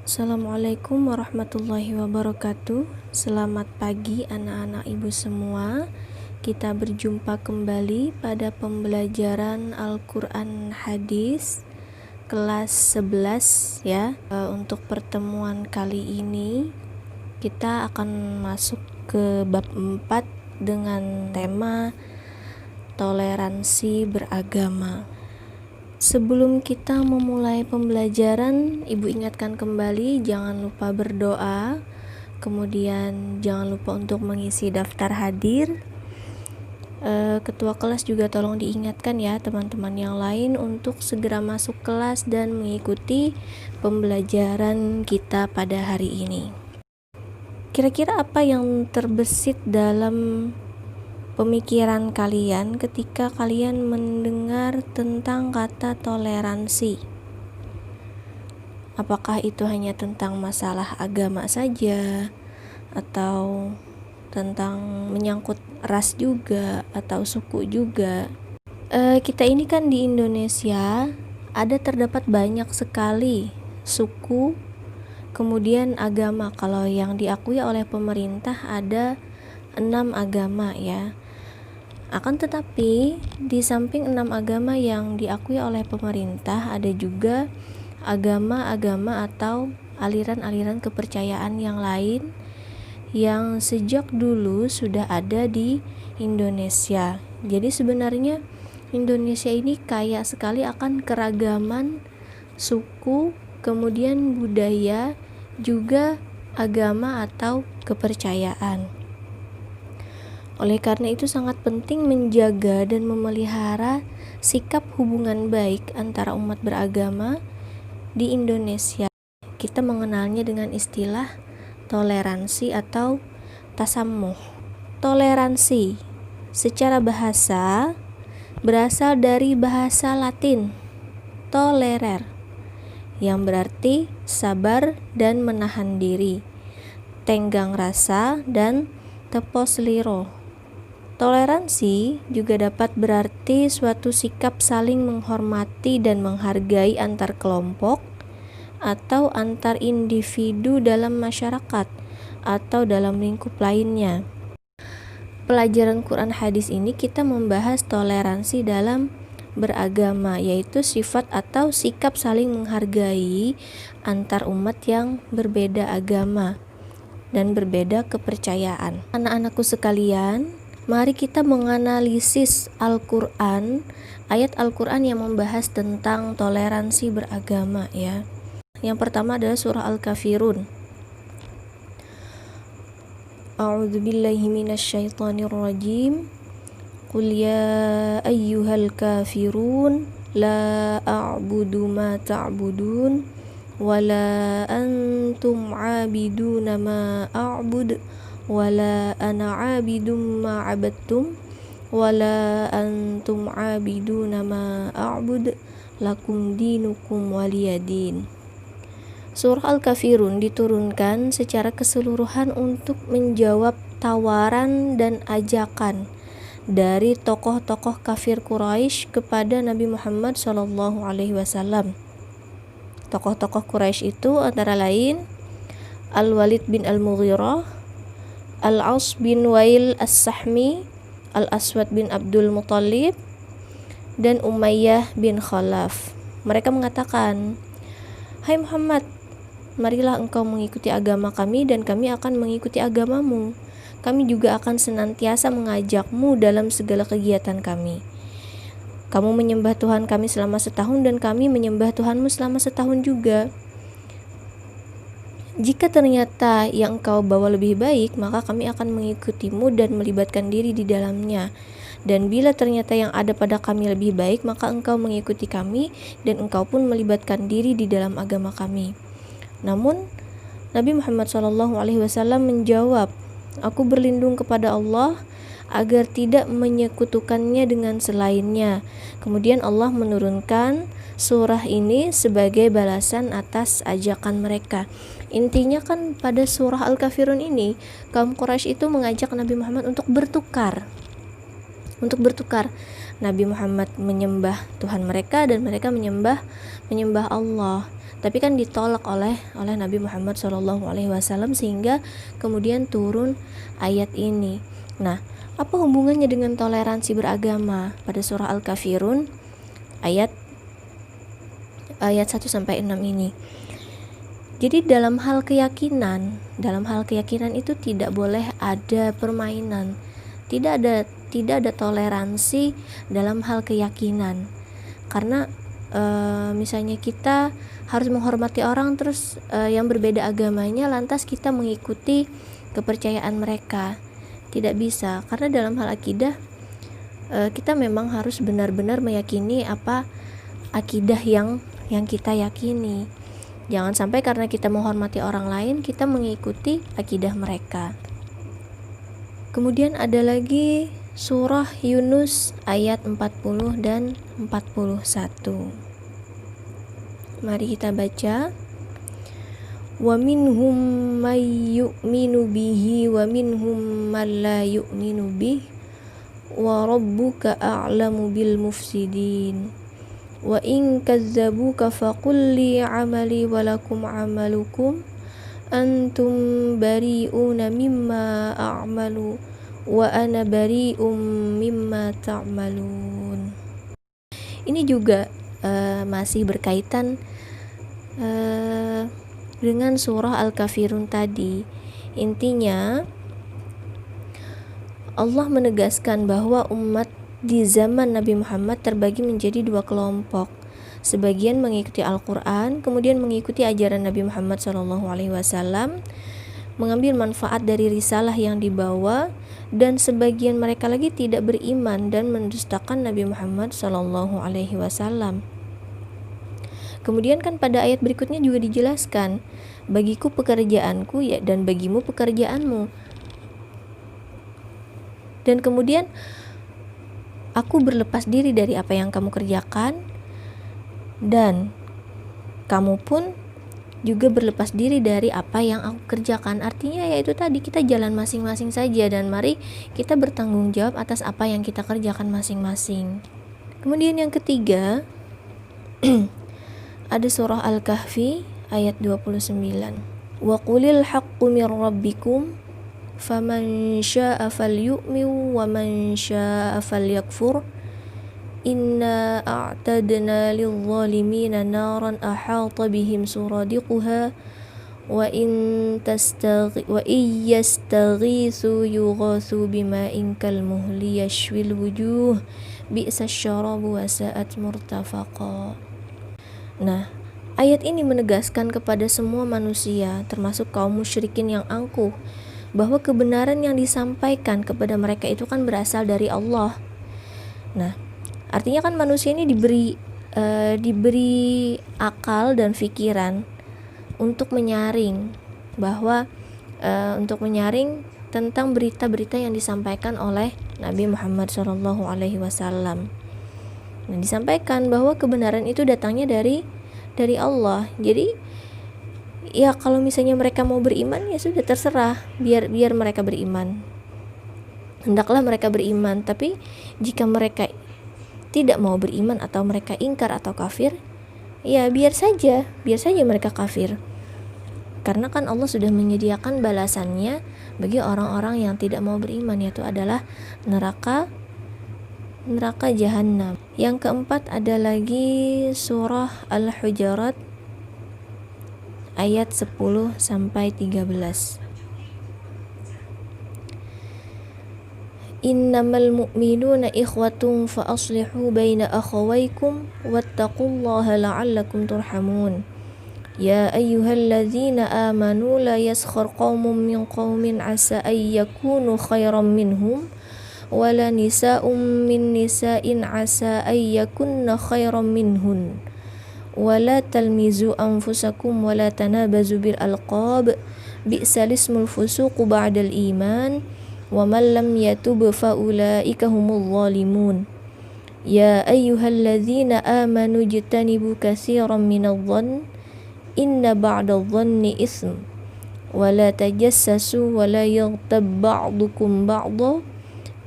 Assalamualaikum warahmatullahi wabarakatuh. Selamat pagi anak-anak ibu semua. Kita berjumpa kembali pada pembelajaran Al-Quran Hadis kelas 11 ya. Untuk pertemuan kali ini kita akan masuk ke bab 4 dengan tema toleransi beragama. Sebelum kita memulai pembelajaran, ibu ingatkan kembali jangan lupa berdoa, kemudian jangan lupa untuk mengisi daftar hadir. Ketua kelas juga tolong diingatkan ya teman-teman yang lain untuk segera masuk kelas dan mengikuti pembelajaran kita pada hari ini. Kira-kira apa yang terbesit dalam pemikiran kalian ketika kalian mendengar tentang kata toleransi? Apakah itu hanya tentang masalah agama saja, atau tentang menyangkut ras juga, atau suku juga? Kita ini kan di Indonesia terdapat banyak sekali suku, kemudian agama. Kalau yang diakui oleh pemerintah ada 6 agama ya. Akan tetapi di samping 6 agama yang diakui oleh pemerintah, ada juga agama-agama atau aliran-aliran kepercayaan yang lain yang sejak dulu sudah ada di Indonesia. Jadi sebenarnya Indonesia ini kaya sekali akan keragaman suku, kemudian budaya, juga agama atau kepercayaan. Oleh karena itu sangat penting menjaga dan memelihara sikap hubungan baik antara umat beragama di Indonesia. Kita mengenalnya dengan istilah toleransi atau tasamuh. Toleransi secara bahasa berasal dari bahasa Latin tolerer, yang berarti sabar dan menahan diri, tenggang rasa dan tepos liro. Toleransi juga dapat berarti suatu sikap saling menghormati dan menghargai antar kelompok atau antar individu dalam masyarakat atau dalam lingkup lainnya. Pelajaran Quran hadis ini kita membahas toleransi dalam beragama, yaitu sifat atau sikap saling menghargai antar umat yang berbeda agama dan berbeda kepercayaan. Anak-anakku sekalian, mari kita menganalisis Al-Quran, ayat Al-Quran yang membahas tentang toleransi beragama ya. Yang pertama adalah surah Al-Kafirun. A'udzubillahi minasyaitonirrajim. Qul ya ayyuhal kafirun la a'budu ma ta'budun wala antum 'abiduna ma a'bud wala ana 'abidum ma 'abadtum wala antum 'abiduna ma a'bud lakum dinukum waliyadin. Surah Al-Kafirun diturunkan secara keseluruhan untuk menjawab tawaran dan ajakan dari tokoh-tokoh kafir Quraisy kepada Nabi Muhammad SAW. Tokoh-tokoh Quraisy itu antara lain Al-Walid bin Al-Mughirah, Al-As bin Wail As-Sahmi, Al-Aswad bin Abdul Muttalib, dan Umayyah bin Khalaf. Mereka mengatakan, "Hai Muhammad, marilah engkau mengikuti agama kami dan kami akan mengikuti agamamu. Kami juga akan senantiasa mengajakmu dalam segala kegiatan kami. Kamu menyembah Tuhan kami selama setahun dan kami menyembah Tuhanmu selama setahun juga. Jika ternyata yang engkau bawa lebih baik, maka kami akan mengikutimu dan melibatkan diri di dalamnya. Dan bila ternyata yang ada pada kami lebih baik, maka engkau mengikuti kami dan engkau pun melibatkan diri di dalam agama kami." Namun Nabi Muhammad SAW menjawab, "Aku berlindung kepada Allah agar tidak menyekutukannya dengan selainnya." Kemudian Allah menurunkan surah ini sebagai balasan atas ajakan mereka. Intinya kan pada surah Al-Kafirun ini kaum Quraisy itu mengajak Nabi Muhammad untuk bertukar. Nabi Muhammad menyembah Tuhan mereka dan mereka menyembah Allah. Tapi kan ditolak oleh Nabi Muhammad SAW, sehingga kemudian turun ayat ini. Nah, apa hubungannya dengan toleransi beragama? Pada surah Al-Kafirun ayat 1 sampai 6 ini. Jadi dalam hal keyakinan itu tidak boleh ada permainan. Tidak ada toleransi dalam hal keyakinan. Karena misalnya kita harus menghormati orang, terus yang berbeda agamanya lantas kita mengikuti kepercayaan mereka. Tidak bisa, karena dalam hal akidah kita memang harus benar-benar meyakini apa akidah yang kita yakini. Jangan sampai karena kita menghormati orang lain, kita mengikuti akidah mereka. Kemudian ada lagi surah Yunus ayat 40 dan 41. Mari kita baca. Wa minhum may yu'minu bihi wa minhum man la yu'minu bihi wa rabbuka a'lamu bil mufsidin. Wa in kazzabuka faqul li 'amali wa lakum 'amalukum antum bari'una mimma a'malu wa ana bari'um mimma ta'malun. Ini juga masih berkaitan dengan surah Al-Kafirun tadi. Intinya Allah menegaskan bahwa umat di zaman Nabi Muhammad terbagi menjadi dua kelompok. Sebagian mengikuti Al-Quran, kemudian mengikuti ajaran Nabi Muhammad SAW, mengambil manfaat dari risalah yang dibawa, dan sebagian mereka lagi tidak beriman dan mendustakan Nabi Muhammad SAW. Kemudian kan pada ayat berikutnya juga dijelaskan, bagiku pekerjaanku ya dan bagimu pekerjaanmu. Dan kemudian aku berlepas diri dari apa yang kamu kerjakan, dan kamu pun juga berlepas diri dari apa yang aku kerjakan. Artinya yaitu tadi, kita jalan masing-masing saja, dan mari kita bertanggung jawab atas apa yang kita kerjakan masing-masing. Kemudian yang ketiga ada surah Al-Kahfi ayat 29. Wa qulil haqqu mir rabbikum faman syaa'a falyu'min wa man syaa'a falyakfur inna a'tadna lil-zalimina naran ahata bihim suradiquha wa in yastaghithu yughathu bima'in kalmuhli yashwil wujuh bi'sasy syarabu wa sa'at murtafaqa. Nah, ayat ini menegaskan kepada semua manusia, termasuk kaum musyrikin yang angkuh, bahwa kebenaran yang disampaikan kepada mereka itu kan berasal dari Allah. Nah, artinya kan manusia ini diberi akal dan pikiran untuk menyaring tentang berita-berita yang disampaikan oleh Nabi Muhammad SAW. Nah, disampaikan bahwa kebenaran itu datangnya dari Allah. Jadi ya kalau misalnya mereka mau beriman, ya sudah terserah, biar mereka beriman. Hendaklah mereka beriman. Tapi jika mereka tidak mau beriman atau mereka ingkar atau kafir, ya biar saja mereka kafir. Karena kan Allah sudah menyediakan balasannya bagi orang-orang yang tidak mau beriman, yaitu adalah neraka jahanam. Yang keempat ada lagi surah Al-Hujurat ayat 10 sampai 13. Innamal mu'minuna ikhwatun fa aslihu baina akhawaykum wattaqullaha la'allakum turhamun. Ya ayyuhalladzina amanu la yaskhar qaumun min qaumin asa ay yakunu khairan minhum wala nisa'un min nisa'in asa ay yakunna khairan minhun. Wala talmizu anfusakum wala tanabazu bil alqab bi'sal ismul fusuqu ba'dal iman wa man lam yatub fa ulaika humul zalimun. Ya ayyuhalladzina amanu jtanibu katsiran minadh-dhann inna ba'dadh-dhanni itsm wa la tajassasu wa la yaghtab ba'dukum ba'dha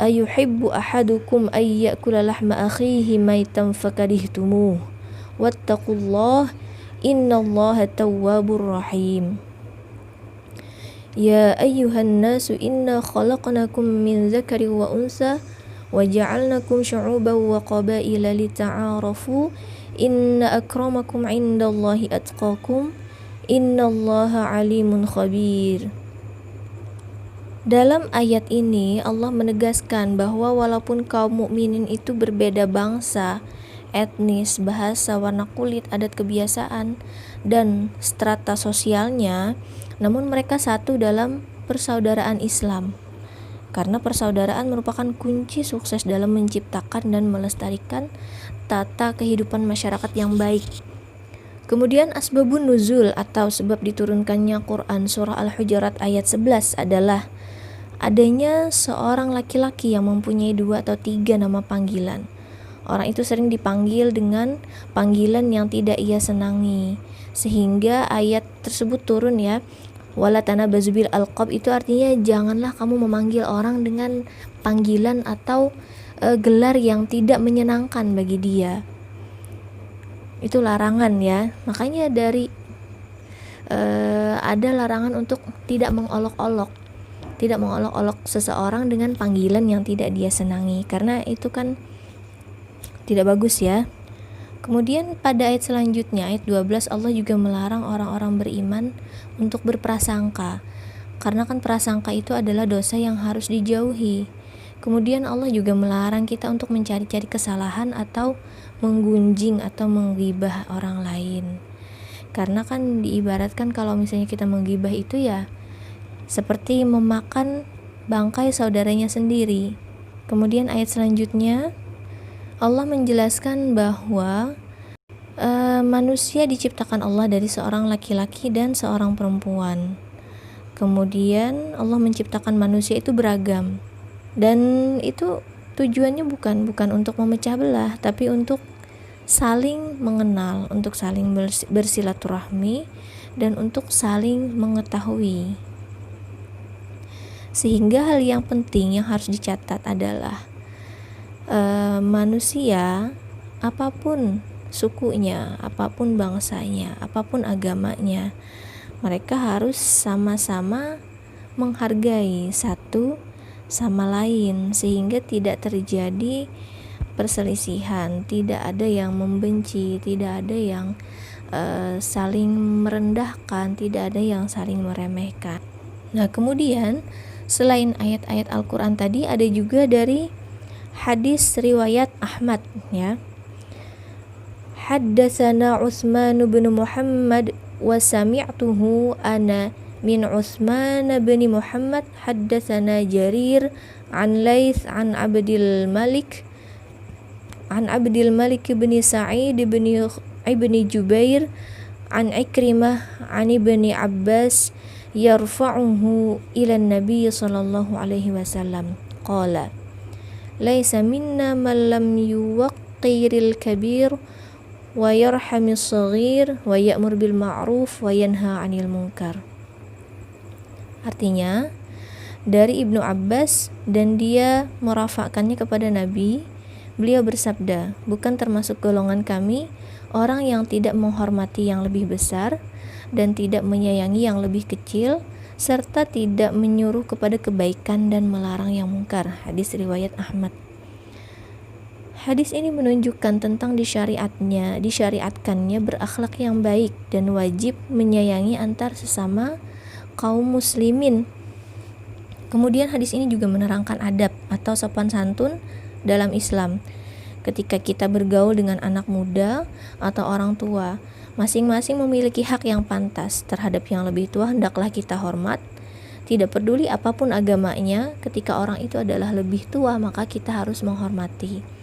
ayuhibbu ahadukum ay ya'kula lahma akhihi maytan fakarihtumuh wattaqullah innallaha tawwabur rahim. Ya ayyuhan nasu inna khalaqnakum min dzakarin wa unsa wa ja'alnakum syu'uban wa qabaila lita'arafu inna akramakum 'indallahi atqakum innallaha 'alimun khabir. Dalam ayat ini Allah menegaskan bahwa walaupun kaum mukminin itu berbeda bangsa, etnis, bahasa, warna kulit, adat kebiasaan, dan strata sosialnya, namun mereka satu dalam persaudaraan Islam. Karena persaudaraan merupakan kunci sukses dalam menciptakan dan melestarikan tata kehidupan masyarakat yang baik. Kemudian asbabun nuzul atau sebab diturunkannya Quran surah Al-Hujurat ayat 11 adalah adanya seorang laki-laki yang mempunyai 2 atau 3 nama panggilan. Orang itu sering dipanggil dengan panggilan yang tidak ia senangi, sehingga ayat tersebut turun ya. Wala tanabazu bil alqab, itu artinya janganlah kamu memanggil orang dengan panggilan atau gelar yang tidak menyenangkan bagi dia. Itu larangan ya. Makanya dari ada larangan untuk tidak mengolok-olok seseorang dengan panggilan yang tidak dia senangi, karena itu kan tidak bagus ya. Kemudian pada ayat selanjutnya, ayat 12, Allah juga melarang orang-orang beriman untuk berprasangka, karena kan prasangka itu adalah dosa yang harus dijauhi. Kemudian Allah juga melarang kita untuk mencari-cari kesalahan atau menggunjing atau menggibah orang lain, karena kan diibaratkan kalau misalnya kita menggibah itu ya seperti memakan bangkai saudaranya sendiri. Kemudian ayat selanjutnya Allah menjelaskan bahwa manusia diciptakan Allah dari seorang laki-laki dan seorang perempuan. Kemudian Allah menciptakan manusia itu beragam, dan itu tujuannya bukan untuk memecah belah, tapi untuk saling mengenal, untuk saling bersilaturahmi, dan untuk saling mengetahui. Sehingga hal yang penting yang harus dicatat adalah manusia, apapun sukunya, apapun bangsanya, apapun agamanya, mereka harus sama-sama menghargai satu sama lain, sehingga tidak terjadi perselisihan, tidak ada yang membenci, tidak ada yang saling merendahkan, tidak ada yang saling meremehkan. Nah, kemudian selain ayat-ayat Al-Quran tadi, ada juga dari hadis riwayat Ahmad ya. Haddatsana Utsman bin Muhammad wa sami'tuhu ana min Utsman bin Muhammad haddatsana Jarir an Laits an Abdul Malik bin Sa'id bin Jubair an Ikrimah an Ibni Abbas yarfa'uhu ila Nabi sallallahu alaihi wasallam qala laisa minna man lam yuwaqqiril kabir wa yarhamis saghir wa ya'mur bil ma'ruf wa yanha 'anil munkar. Artinya dari Ibnu Abbas, dan dia merafakkannya kepada Nabi, beliau bersabda, bukan termasuk golongan kami orang yang tidak menghormati yang lebih besar dan tidak menyayangi yang lebih kecil, serta tidak menyuruh kepada kebaikan dan melarang yang mungkar. Hadis riwayat Ahmad. Hadis ini menunjukkan tentang disyariatkannya berakhlak yang baik dan wajib menyayangi antar sesama kaum muslimin. Kemudian hadis ini juga menerangkan adab atau sopan santun dalam Islam. Ketika kita bergaul dengan anak muda atau orang tua, masing-masing memiliki hak yang pantas terhadap yang lebih tua, hendaklah kita hormat. Tidak peduli apapun agamanya, ketika orang itu adalah lebih tua, maka kita harus menghormati.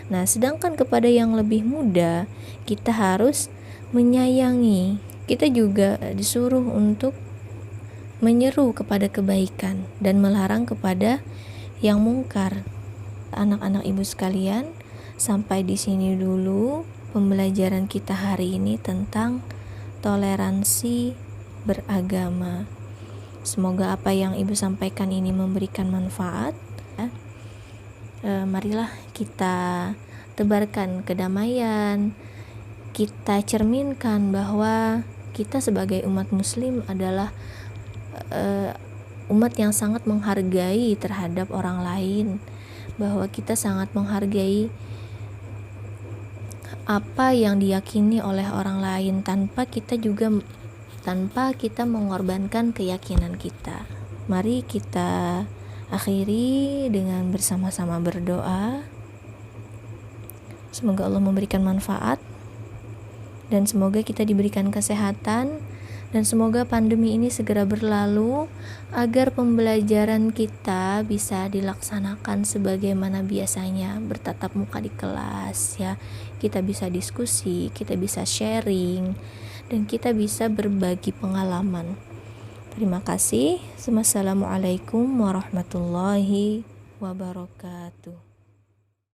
Nah, sedangkan kepada yang lebih muda, kita harus menyayangi. Kita juga disuruh untuk menyeru kepada kebaikan dan melarang kepada yang mungkar. Anak-anak ibu sekalian, sampai di sini dulu pembelajaran kita hari ini tentang toleransi beragama. Semoga apa yang ibu sampaikan ini memberikan manfaat. Marilah kita tebarkan kedamaian, kita cerminkan bahwa kita sebagai umat muslim adalah umat yang sangat menghargai terhadap orang lain, bahwa kita sangat menghargai apa yang diyakini oleh orang lain tanpa kita mengorbankan keyakinan kita. Mari kita akhiri dengan bersama-sama berdoa. Semoga Allah memberikan manfaat dan semoga kita diberikan kesehatan, dan semoga pandemi ini segera berlalu agar pembelajaran kita bisa dilaksanakan sebagaimana biasanya, bertatap muka di kelas ya. Kita bisa diskusi, kita bisa sharing, dan kita bisa berbagi pengalaman. Terima kasih. Wassalamualaikum warahmatullahi wabarakatuh.